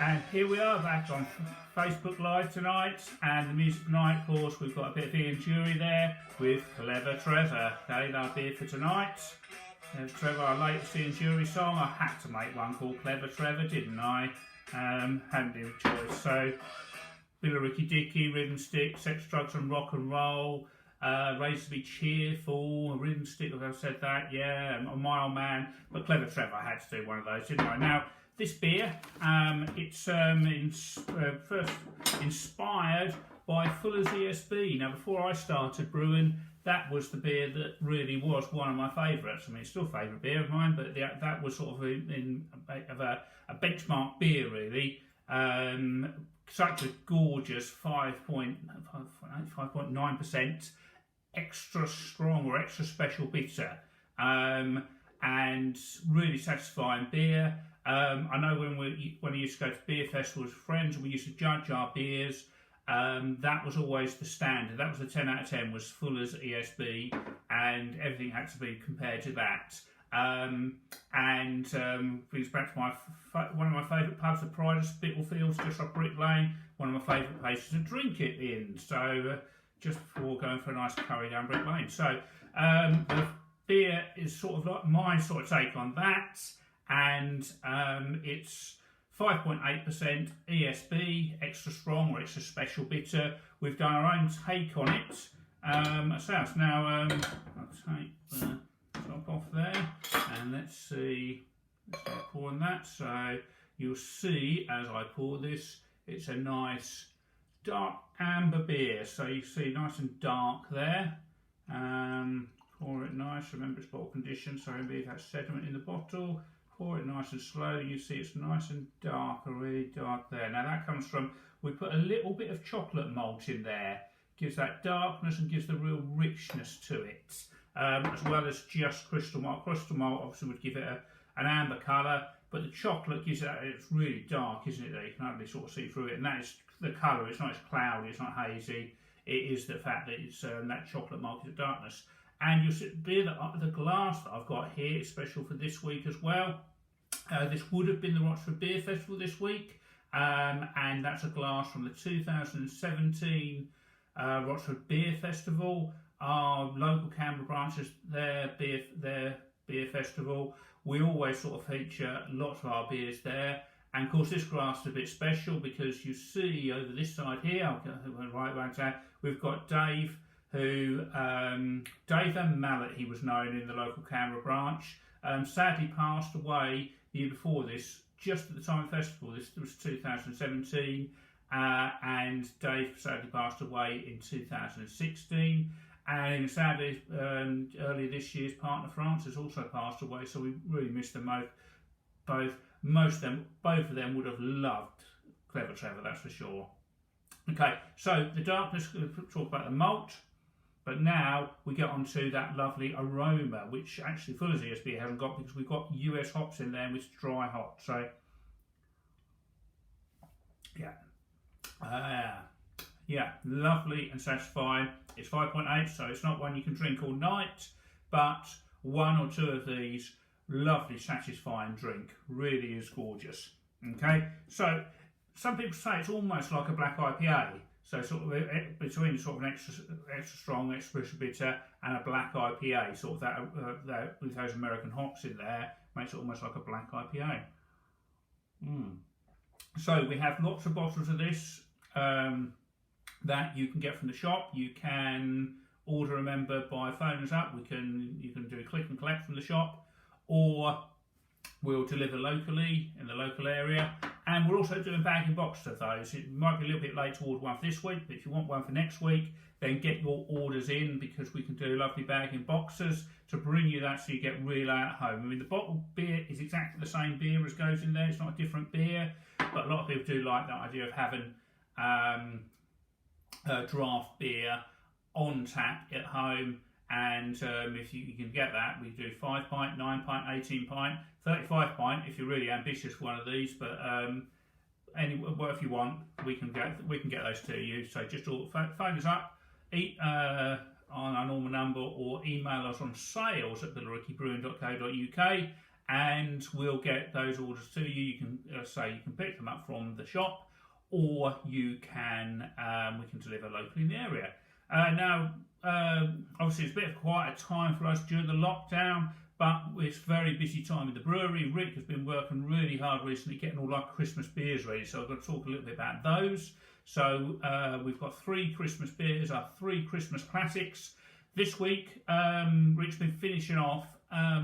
And here we are back on Facebook Live tonight, and the music tonight, of course, we've got a bit of Ian Jury there with Clevor Trever. Okay, our beer for tonight. Trevor, our latest Ian Jury song. I had to make one called Clevor Trever, didn't I? Hadn't even choice. So, Billericay Dicky, Rhythm Stick, Sex, Drugs and Rock and Roll, Raised to Be Cheerful, Rhythm Stick, if I've said that, yeah, My Old Man. But Clevor Trever, I had to do one of those, didn't I? Now, this beer, it's first inspired by Fuller's ESB. Now, before I started brewing, that was the beer that really was one of my favourites. I mean, it's still a favourite beer of mine, but that was sort of a benchmark beer, really. Such a gorgeous 5.9% extra strong or extra special bitter, and really satisfying beer. I know when I used to go to beer festivals with friends and we used to judge our beers, that was always the standard. That was the 10 out of 10 was Fuller's ESB, and everything had to be compared to that. Brings back to one of my favourite pubs, the Pride of Spitalfields, just off Brick Lane. One of my favourite places to drink it in. So just before going for a nice curry down Brick Lane. So the beer is sort of like my sort of take on that, and it's 5.8% ESB, extra strong or extra special bitter. We've done our own take on it. So now I'll take the top off there, and let's see. Let's start pouring that. So you'll see as I pour this, it's a nice dark amber beer. So you see nice and dark there. Pour it nice. Remember it's bottle conditioned, so maybe that's sediment in the bottle. Pour it nice and slowly. You see it's nice and dark, really dark there. Now that comes from, we put a little bit of chocolate malt in there. Gives that darkness and gives the real richness to it. As well as just crystal malt. Crystal malt obviously would give it an amber colour, but the chocolate gives it, it's really dark, isn't it? There you can hardly sort of see through it, and that is the colour. It's not as cloudy, it's not hazy. It is the fact that it's that chocolate malt is the darkness. And you'll see the glass that I've got here is special for this week as well. This would have been the Rochford Beer Festival this week, and that's a glass from the 2017 Rochford Beer Festival. Our local Canberra branches, their beer festival. We always sort of feature lots of our beers there. And of course this glass is a bit special because you see over this side here, I'll go right around there, we've got Dave, who, Dave Van Mallet, he was known in the local Canberra branch, sadly passed away the year before this, just at the time of the festival. This was 2017, and Dave sadly passed away in 2016. And sadly, earlier this year's partner Francis also passed away, so we really missed them both. Both of them would have loved Clevor Trever, that's for sure. Okay, so the darkness, we'll talk about the malt, but now we get on to that lovely aroma, which actually Fuller's ESB hasn't got because we've got US hops in there, and it's dry hop. So, yeah, lovely and satisfying. It's 5.8, so it's not one you can drink all night, but one or two of these, lovely, satisfying drink. Really is gorgeous. Okay, so some people say it's almost like a black IPA. So sort of between sort of an extra strong, extra bitter, and a black IPA, sort of that with those American hops in there, makes it almost like a black IPA. So we have lots of bottles of this that you can get from the shop. You can order a member by phoning us up. You can do a click and collect from the shop, or we'll deliver locally in the local area. And we're also doing bag and box of those. It might be a little bit late to order one for this week, but if you want one for next week, then get your orders in, because we can do lovely bag and boxes to bring you that so you get real at home. I mean, the bottled beer is exactly the same beer as goes in there. It's not a different beer, but a lot of people do like that idea of having draft beer on tap at home. And if you can get that, we do 5 pint, 9 pint, 18 pint, 35 pint if you're really ambitious for one of these. But well, if you want, we can get those to you. So just phone us up, on our normal number, or email us on sales@billericaybrewing.co.uk, and we'll get those orders to you. You can you can pick them up from the shop, or you can we can deliver locally in the area. Now, obviously, it's a bit of a quieter time for us during the lockdown, but it's a very busy time in the brewery. Rick has been working really hard recently getting all our Christmas beers ready, so I'm going to talk a little bit about those. So we've got 3 Christmas beers, our 3 Christmas classics. This week, Rick's been finishing off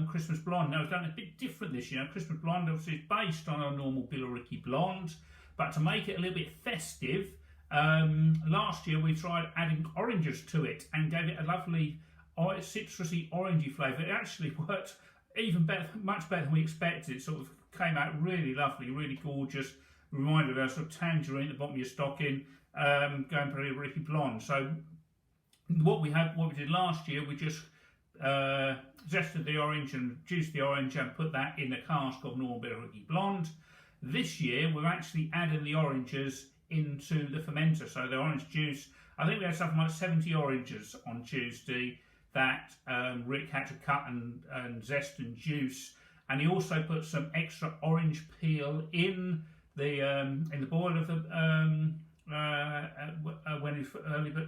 Christmas Blonde. Now, we've done a bit different this year. Christmas Blonde obviously is based on our normal Billericay Blonde, but to make it a little bit festive, last year we tried adding oranges to it and gave it a lovely citrusy orangey flavour. It actually worked even better, much better than we expected. It sort of came out really lovely, really gorgeous. Reminded us of tangerine at the bottom of your stocking, going for a Billericay Blonde. So what we did last year, we just zested the orange and juiced the orange and put that in a cask of normal Billericay Blonde. This year we've actually added the oranges into the fermenter. So the orange juice, I think we had something like 70 oranges on Tuesday that Rick had to cut and zest and juice, and he also put some extra orange peel in the boil of the when it's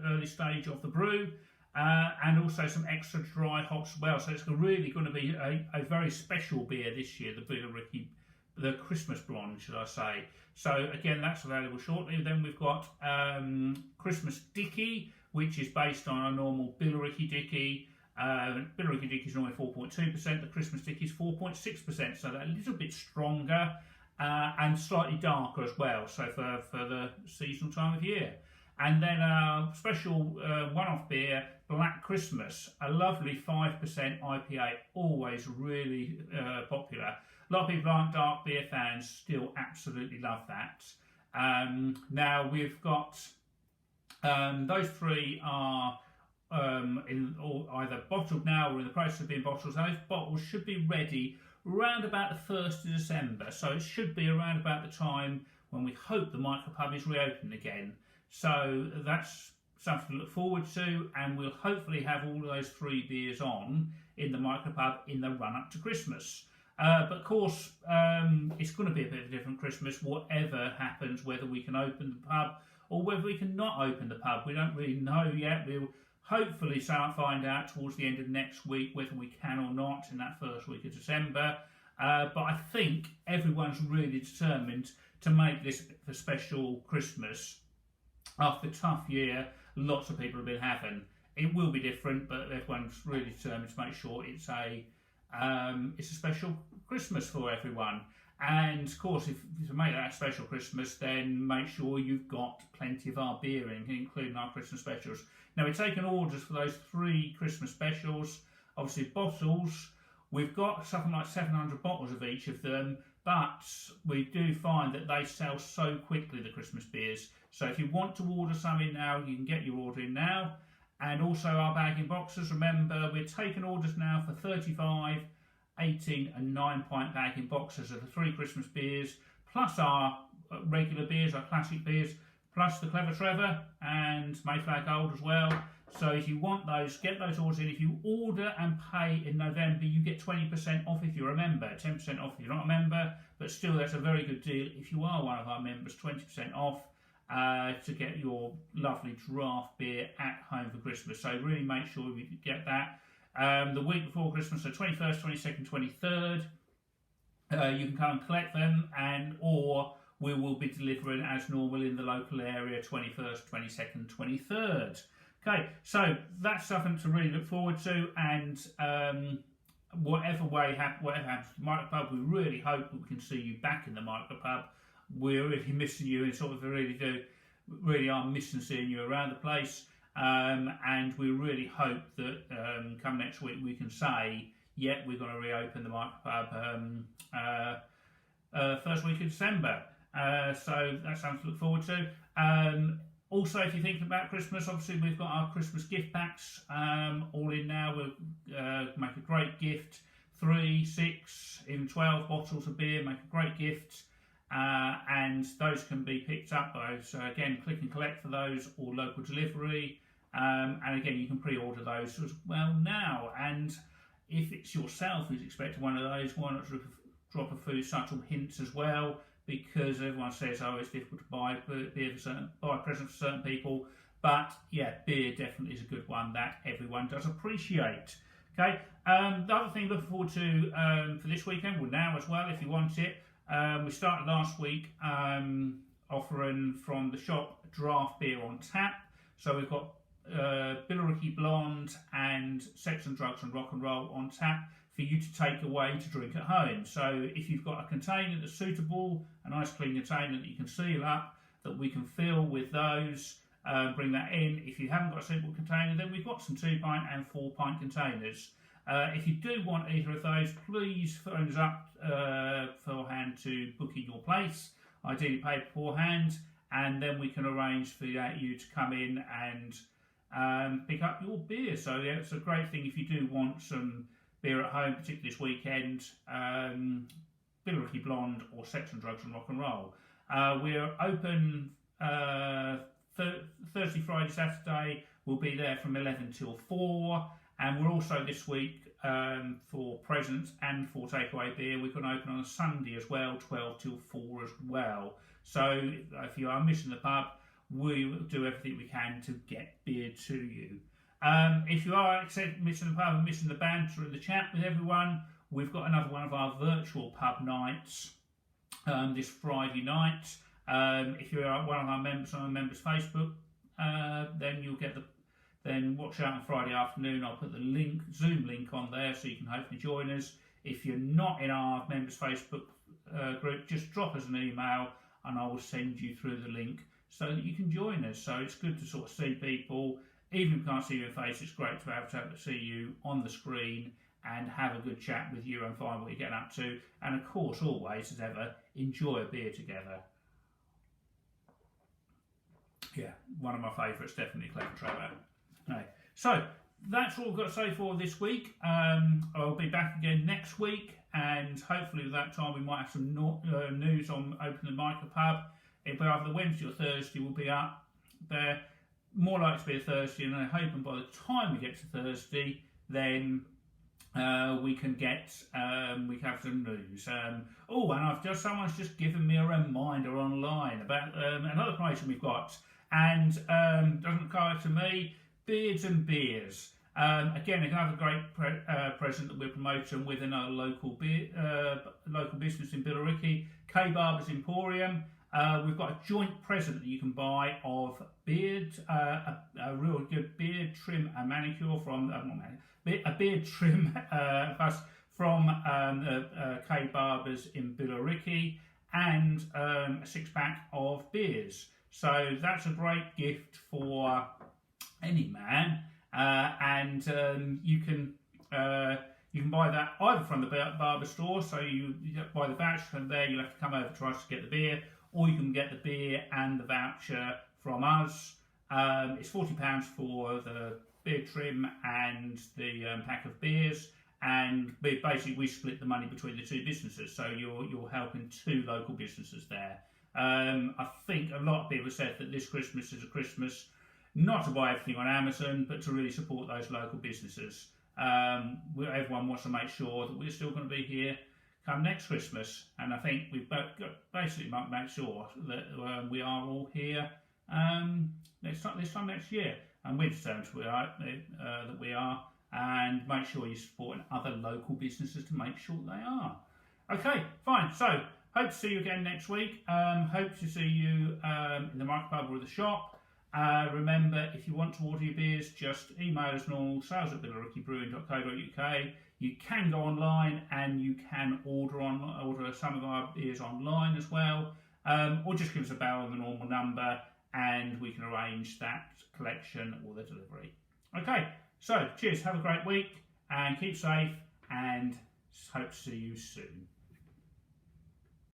early stage of the brew, and also some extra dry hops as well. So it's really going to be a very special beer this year, the Billericay, the Christmas Blonde, should I say. So again, that's available shortly. Then we've got Christmas Dickey, which is based on our normal Billericay Dickey. Billericay Dickey is normally 4.2%, the Christmas Dickey is 4.6%, so they're a little bit stronger and slightly darker as well, so for the seasonal time of year. And then a special one-off beer, Black Christmas, a lovely 5% IPA, always really popular. A lot of people aren't dark beer fans, still absolutely love that. Now we've got those 3 are either bottled now or in the process of being bottled. Those bottles should be ready around about the 1st of December, so it should be around about the time when we hope the Micropub is reopened again. So that's something to look forward to, and we'll hopefully have all of those 3 beers on in the Micropub in the run-up to Christmas. But of course, it's going to be a bit of a different Christmas, whatever happens, whether we can open the pub or whether we can not open the pub. We don't really know yet. We'll hopefully find out towards the end of next week whether we can or not in that first week of December. But I think everyone's really determined to make this a special Christmas. After a tough year, lots of people have been having. It will be different, but everyone's really determined to make sure it's a special Christmas for everyone. And of course, if to make that a special Christmas, then make sure you've got plenty of our beering, including our Christmas specials. Now, we're taking orders for those 3 Christmas specials. Obviously, bottles, we've got something like 700 bottles of each of them, but we do find that they sell so quickly, the Christmas beers. So if you want to order something now, you can get your order in now. And also our bag-in boxes. Remember, we're taking orders now for 35, 18 and 9-pint bag-in boxes of the 3 Christmas beers, plus our regular beers, our classic beers, plus the Clevor Trever and Mayflower Gold as well. So if you want those, get those orders in. If you order and pay in November, you get 20% off if you're a member, 10% off if you're not a member, but still that's a very good deal if you are one of our members, 20% off to get your lovely draft beer at home for Christmas. So really make sure you get that. The week before Christmas, so 21st, 22nd, 23rd, you can come and collect them, or we will be delivering as normal in the local area, 21st, 22nd, 23rd. Okay, so that's something to really look forward to, and whatever happens to the Micropub, we really hope that we can see you back in the Micropub. We're really missing you, and sort of really are missing seeing you around the place. And we really hope that come next week we can say, yeah, we're going to reopen the Micropub first week of December. So that's something to look forward to. Also, if you think about Christmas, obviously we've got our Christmas gift packs all in now. We'll make a great gift. 3, 6, even 12 bottles of beer make a great gift. And those can be picked up by, so again, click and collect for those or local delivery. And again, you can pre-order those as well now. And if it's yourself who's expecting one of those, why not drop a few subtle hints as well, because everyone says, oh, it's difficult to buy beer buy presents for certain people. But yeah, beer definitely is a good one that everyone does appreciate. Okay, the other thing looking forward to for this weekend, well now as well if you want it, we started last week offering from the shop draft beer on tap. So we've got Billericay Blonde and Sex and Drugs and Rock and Roll on tap for you to take away to drink at home. So if you've got a container that's suitable, a nice clean container that you can seal up, that we can fill with those, bring that in. If you haven't got a suitable container, then we've got some 2-pint and 4-pint containers. If you do want either of those, please phone us up beforehand to book in your place, ideally pay beforehand, and then we can arrange for you to come in and pick up your beer. So yeah, it's a great thing if you do want some beer at home, particularly this weekend. Billericay Blonde or Sex and Drugs and Rock and Roll. We're open Thursday, Friday, Saturday. We'll be there from 11 till 4, and we're also this week for presents and for takeaway beer. We're going to open on a Sunday as well, 12 till 4 as well. So if you are missing the pub, we will do everything we can to get beer to you. If you are missing the pub and missing the banter and the chat with everyone, we've got another one of our virtual pub nights this Friday night. If you're one of our members on our members Facebook, then you'll get then watch out on Friday afternoon. I'll put the Zoom link on there so you can hopefully join us. If you're not in our members Facebook group, just drop us an email and I will send you through the link so that you can join us. So it's good to sort of see people. Even if you can't see your face, it's great to be able to see you on the screen and have a good chat with you and find what you're getting up to. And of course, always, as ever, enjoy a beer together. Yeah, one of my favourites, definitely Clevor Trever. Okay, so that's all I've got to say for this week. I'll be back again next week, and hopefully at that time we might have some news on opening the Micropub. It'll be either Wednesday or Thursday. We'll be up there. More likely to be a Thursday, and I'm hoping by the time we get to Thursday, then we can have some news. Oh, and someone's just given me a reminder online about another promotion we've got, and doesn't occur to me, Beards and Beers. Again, another great present that we're promoting within our local business in Billericay, K Barber's Emporium. We've got a joint present that you can buy of a real good beard trim and manicure from a beard trim from K Barber's in Billericay, and a 6-pack of beers. So that's a great gift for any man, and you can buy that either from the barber store. So you buy the voucher from there. You have to come over to us to get the beer. Or you can get the beer and the voucher from us. It's £40 for the beer trim and the pack of beers, and basically we split the money between the two businesses, so you're helping 2 local businesses there. I think a lot of people said that this Christmas is a Christmas not to buy everything on Amazon, but to really support those local businesses. Everyone wants to make sure that we're still going to be here come next Christmas, and I think we've basically might make sure that we are all here this time next year, and we've determined that we are, and make sure you're supporting other local businesses to make sure they are. Okay, fine. So hope to see you again next week. Hope to see you in the Micropub or the shop. Remember, if you want to order your beers, just email us normal, sales@billericaybrewing.co.uk. You can go online and you can order some of our beers online as well, or just give us a bell on the normal number and we can arrange that collection or the delivery. Okay, so cheers, have a great week and keep safe, and hope to see you soon.